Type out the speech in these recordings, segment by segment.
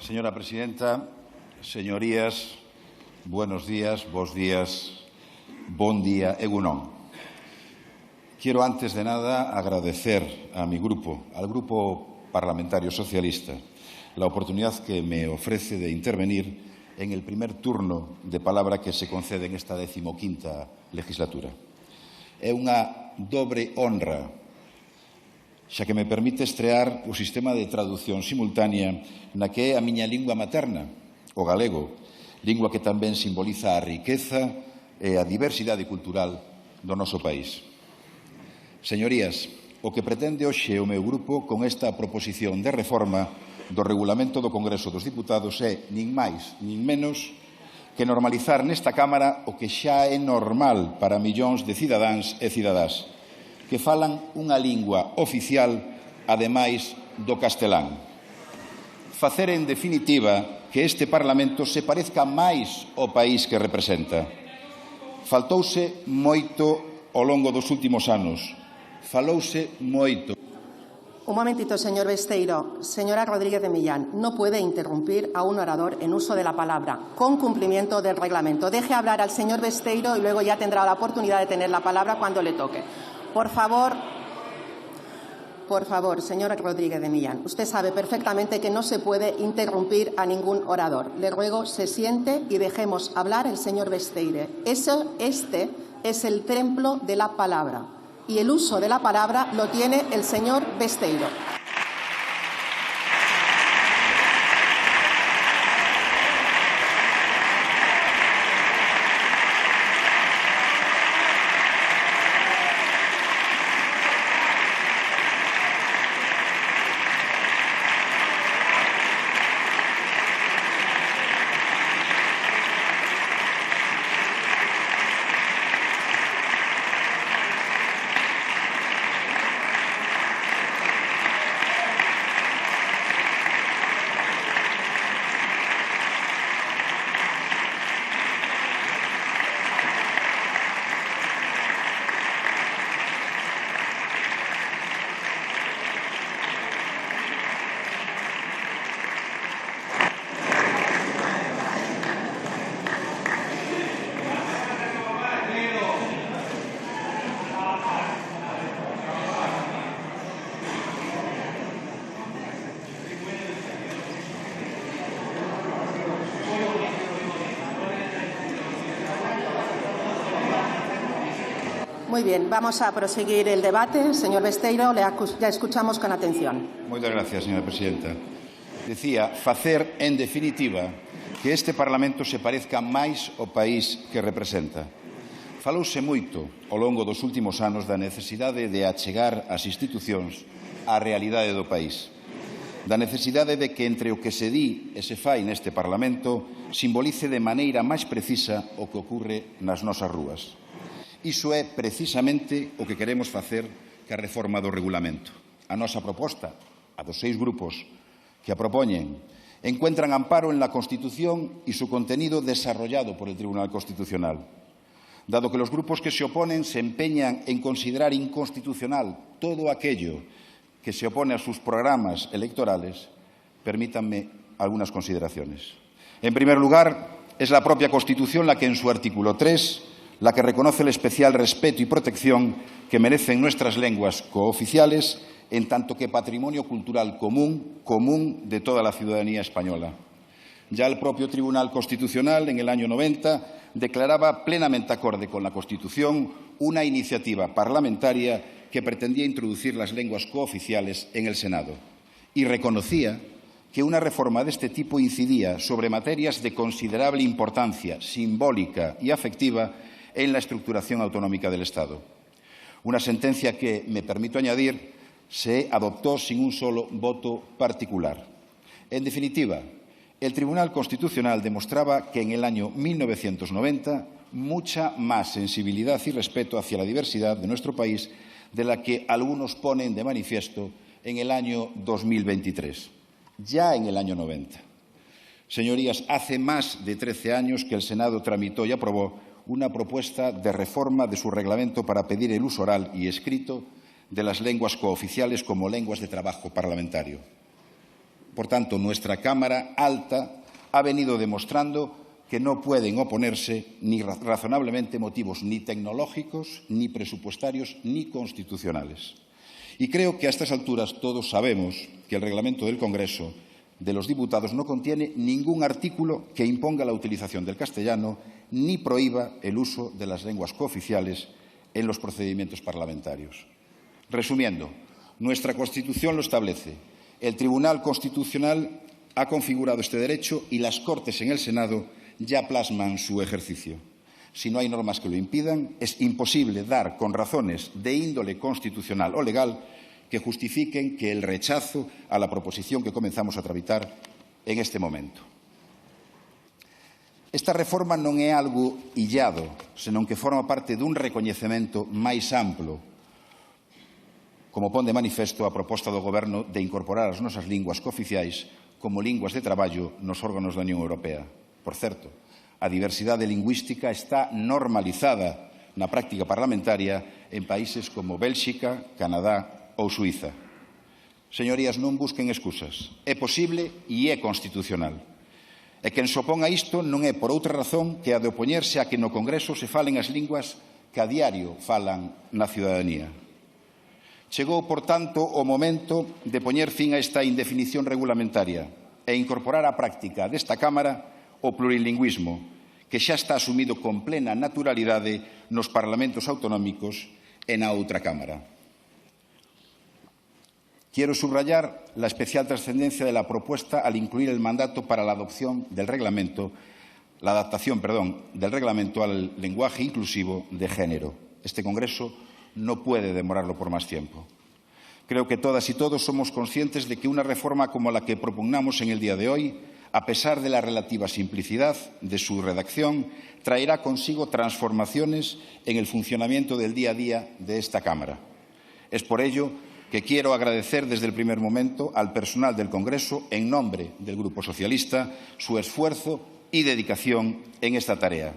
Señora presidenta, señorías, buenos días, bos días, bon día, egunon. Quiero antes de nada agradecer a mi grupo, al Grupo Parlamentario Socialista, la oportunidad que me ofrece de intervenir en el primer turno de palabra que se concede en esta 15ª legislatura. É unha dobre honra, xa que me permite estrear o sistema de traducción simultánea na que é a miña lingua materna, o galego, lingua que tamén simboliza a riqueza e a diversidade cultural do noso país. Señorías, o que pretende hoxe o meu grupo con esta proposición de reforma do Regulamento do Congreso dos Diputados é, nin máis, nin menos, que normalizar nesta Cámara o que xa é normal para millóns de cidadáns e cidadás, que falan unha lingua oficial, ademais do castelán. Facer, en definitiva, que este Parlamento se parezca máis ao país que representa. Faltouse moito ao longo dos últimos anos. Falouse moito. Un momentito, señor Besteiro. Señora Rodríguez de Millán, no puede interrumpir a un orador en uso de la palabra, con cumplimiento del reglamento. Deje hablar al señor Besteiro y luego ya tendrá la oportunidad de tener la palabra cuando le toque. Por favor, señora Rodríguez de Millán, usted sabe perfectamente que no se puede interrumpir a ningún orador. Le ruego se siente y dejemos hablar al señor Besteiro. Este es el templo de la palabra y el uso de la palabra lo tiene el señor Besteiro. Muy bien, vamos a proseguir el debate. Señor Besteiro, ya escuchamos con atención. Moitas gracias, señora presidenta. Decía, facer, en definitiva, que este Parlamento se parezca máis ao país que representa. Falouse moito ao longo dos últimos anos da necesidade de achegar as institucións á realidade do país. Da necesidade de que entre o que se di e se fai neste Parlamento simbolice de maneira máis precisa o que ocorre nas nosas rúas. Iso é precisamente o que queremos facer ca reforma do regulamento. A nosa proposta, a dos 6 grupos que a propoñen, encuentran amparo en la Constitución y su contenido desarrollado por el Tribunal Constitucional. Dado que los grupos que se oponen se empeñan en considerar inconstitucional todo aquello que se opone a sus programas electorales, permítanme algunas consideraciones. En primer lugar, es la propia Constitución la que en su artículo 3 la que reconoce el especial respeto y protección que merecen nuestras lenguas cooficiales en tanto que patrimonio cultural común de toda la ciudadanía española. Ya el propio Tribunal Constitucional, en el año 90, declaraba plenamente acorde con la Constitución una iniciativa parlamentaria que pretendía introducir las lenguas cooficiales en el Senado y reconocía que una reforma de este tipo incidía sobre materias de considerable importancia simbólica y afectiva en la estructuración autonómica del Estado. Una sentencia que, me permito añadir, se adoptó sin un solo voto particular. En definitiva, el Tribunal Constitucional demostraba que en el año 1990 mucha más sensibilidad y respeto hacia la diversidad de nuestro país de la que algunos ponen de manifiesto en el año 2023, ya en el año 90. Señorías, hace más de 13 años que el Senado tramitó y aprobó una propuesta de reforma de su reglamento para pedir el uso oral y escrito de las lenguas cooficiales como lenguas de trabajo parlamentario. Por tanto, nuestra Cámara Alta ha venido demostrando que no pueden oponerse ni razonablemente motivos ni tecnológicos, ni presupuestarios, ni constitucionales. Y creo que a estas alturas todos sabemos que el reglamento del Congreso de los Diputados no contiene ningún artículo que imponga la utilización del castellano ni prohíba el uso de las lenguas cooficiales en los procedimientos parlamentarios. Resumiendo, nuestra Constitución lo establece. El Tribunal Constitucional ha configurado este derecho y las Cortes en el Senado ya plasman su ejercicio. Si no hay normas que lo impidan, es imposible dar con razones de índole constitucional o legal que justifiquen que el rechazo a la proposición que comenzamos a tramitar en este momento. Esta reforma non é algo illado, senón que forma parte dun recoñecemento máis amplo, como pon de manifesto a proposta do Goberno de incorporar as nosas linguas cooficiais como linguas de traballo nos órganos da Unión Europea. Por certo, a diversidade lingüística está normalizada na práctica parlamentaria en países como Bélxica, Canadá ou Suíza. Señorías, non busquen excusas. É posible e é constitucional. E quen se opón a isto non é por outra razón que a de opoñerse a que no Congreso se falen as linguas que a diario falan na ciudadanía. Chegou, por tanto, o momento de poñer fin a esta indefinición regulamentaria e incorporar á práctica desta Cámara o plurilingüismo, que xa está asumido con plena naturalidade nos parlamentos autonómicos e na outra Cámara. Quiero subrayar la especial trascendencia de la propuesta al incluir el mandato para la adaptación del reglamento al lenguaje inclusivo de género. Este Congreso no puede demorarlo por más tiempo. Creo que todas y todos somos conscientes de que una reforma como la que propugnamos en el día de hoy, a pesar de la relativa simplicidad de su redacción, traerá consigo transformaciones en el funcionamiento del día a día de esta Cámara. Es por ello que quiero agradecer desde el primer momento al personal del Congreso, en nombre del Grupo Socialista, su esfuerzo y dedicación en esta tarea.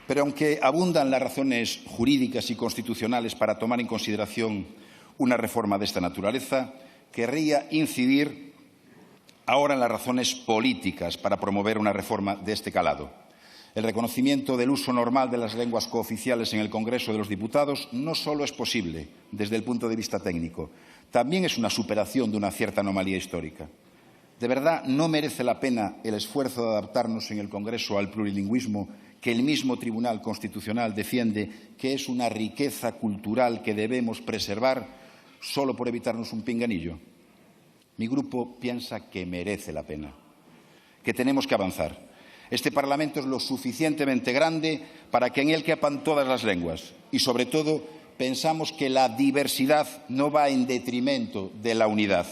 Pero aunque abundan las razones jurídicas y constitucionales para tomar en consideración una reforma de esta naturaleza, querría incidir ahora en las razones políticas para promover una reforma de este calado. El reconocimiento del uso normal de las lenguas cooficiales en el Congreso de los Diputados no solo es posible desde el punto de vista técnico, también es una superación de una cierta anomalía histórica. ¿De verdad no merece la pena el esfuerzo de adaptarnos en el Congreso al plurilingüismo que el mismo Tribunal Constitucional defiende que es una riqueza cultural que debemos preservar solo por evitarnos un pinganillo? Mi grupo piensa que merece la pena, que tenemos que avanzar. Este Parlamento es lo suficientemente grande para que en él quepan todas las lenguas y, sobre todo, pensamos que la diversidad no va en detrimento de la unidad,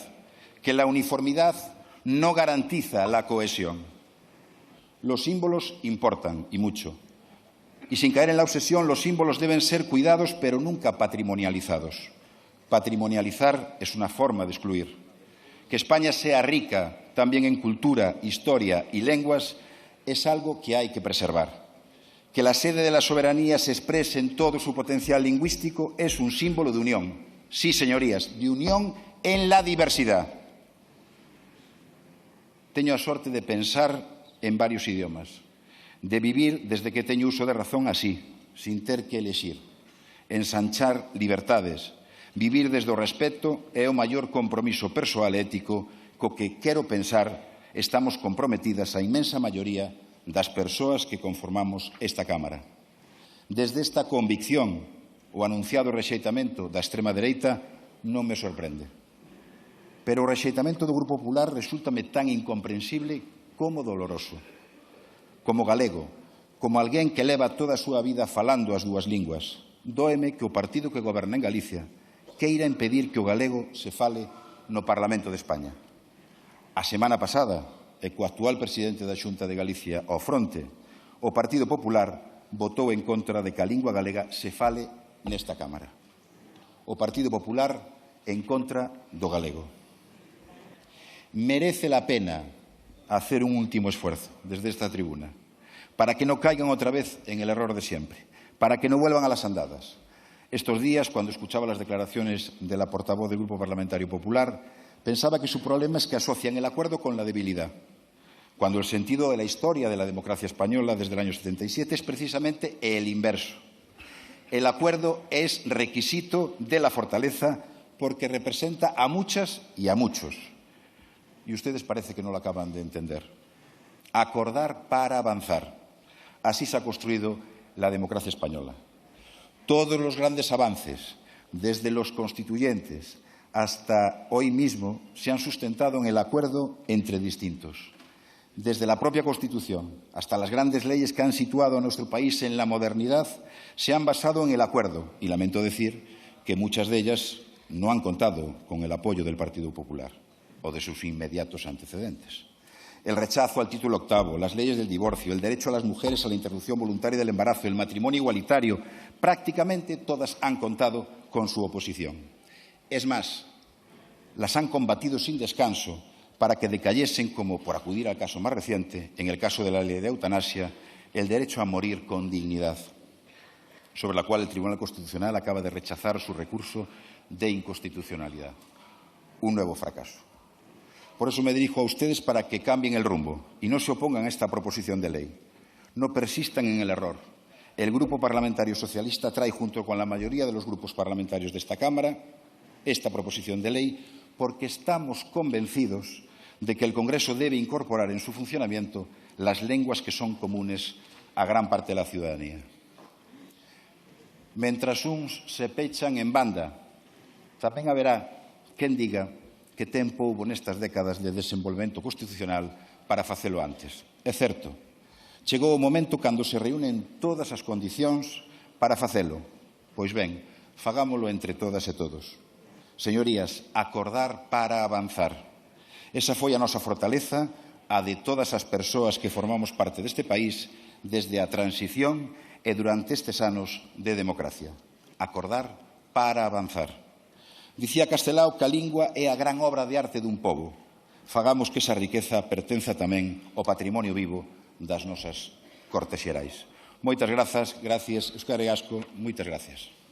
que la uniformidad no garantiza la cohesión. Los símbolos importan, y mucho. Y sin caer en la obsesión, los símbolos deben ser cuidados, pero nunca patrimonializados. Patrimonializar es una forma de excluir. Que España sea rica también en cultura, historia y lenguas es algo que hay que preservar. Que la sede de la soberanía se exprese en todo su potencial lingüístico es un símbolo de unión. Sí, señorías, de unión en la diversidad. Teño a sorte de pensar en varios idiomas, de vivir desde que teño uso de razón así, sin ter que elexir, ensanchar libertades, vivir desde o respeto é o maior compromiso persoal e ético co que quero pensar estamos comprometidas a inmensa maioría das persoas que conformamos esta Cámara. Desde esta convicción, o anunciado rexeitamento da extrema dereita non me sorprende. Pero o rexeitamento do Grupo Popular resúltame tan incomprensible como doloroso. Como galego, como alguén que leva toda a súa vida falando as dúas linguas, dóeme que o partido que goberna en Galicia queira impedir que o galego se fale no Parlamento de España. A semana pasada, e co actual presidente da Xunta de Galicia ao fronte, o Partido Popular votou en contra de que a lingua galega se fale nesta Cámara. O Partido Popular en contra do galego. Merece la pena hacer un último esfuerzo desde esta tribuna, para que no caigan otra vez en el error de siempre, para que no vuelvan a las andadas. Estos días, cuando escuchaba las declaraciones de la portavoz del Grupo Parlamentario Popular, pensaba que su problema es que asocian el acuerdo con la debilidad, cuando el sentido de la historia de la democracia española desde el año 77 es precisamente el inverso. El acuerdo es requisito de la fortaleza porque representa a muchas y a muchos. Y ustedes parece que no lo acaban de entender. Acordar para avanzar. Así se ha construido la democracia española. Todos los grandes avances, desde los constituyentes hasta hoy mismo, se han sustentado en el acuerdo entre distintos. Desde la propia Constitución hasta las grandes leyes que han situado a nuestro país en la modernidad se han basado en el acuerdo y lamento decir que muchas de ellas no han contado con el apoyo del Partido Popular o de sus inmediatos antecedentes. El rechazo al título octavo, las leyes del divorcio, el derecho a las mujeres a la interrupción voluntaria del embarazo, el matrimonio igualitario, prácticamente todas han contado con su oposición. Es más, las han combatido sin descanso para que decayesen, como por acudir al caso más reciente, en el caso de la ley de eutanasia, el derecho a morir con dignidad, sobre la cual el Tribunal Constitucional acaba de rechazar su recurso de inconstitucionalidad. Un nuevo fracaso. Por eso me dirijo a ustedes para que cambien el rumbo y no se opongan a esta proposición de ley. No persistan en el error. El Grupo Parlamentario Socialista trae, junto con la mayoría de los grupos parlamentarios de esta Cámara, esta proposición de ley porque estamos convencidos de que el Congreso debe incorporar en su funcionamiento las lenguas que son comunes a gran parte de la ciudadanía. Mentras uns se pechan en banda, tamén haberá quen diga que tempo houbo nestas décadas de desenvolvemento constitucional para facelo antes. É certo, chegou o momento cando se reúnen todas as condicións para facelo. Pois ben, fagámolo entre todas e todos. Señorías, acordar para avanzar. Esa foi a nosa fortaleza, a de todas as persoas que formamos parte deste país desde a transición e durante estes anos de democracia. Acordar para avanzar. Dicía Castelao que a lingua é a gran obra de arte dun pobo. Fagamos que esa riqueza pertenza tamén ao patrimonio vivo das nosas Cortes Xerais. Moitas grazas, Euskal Herria Asko, moitas gracias.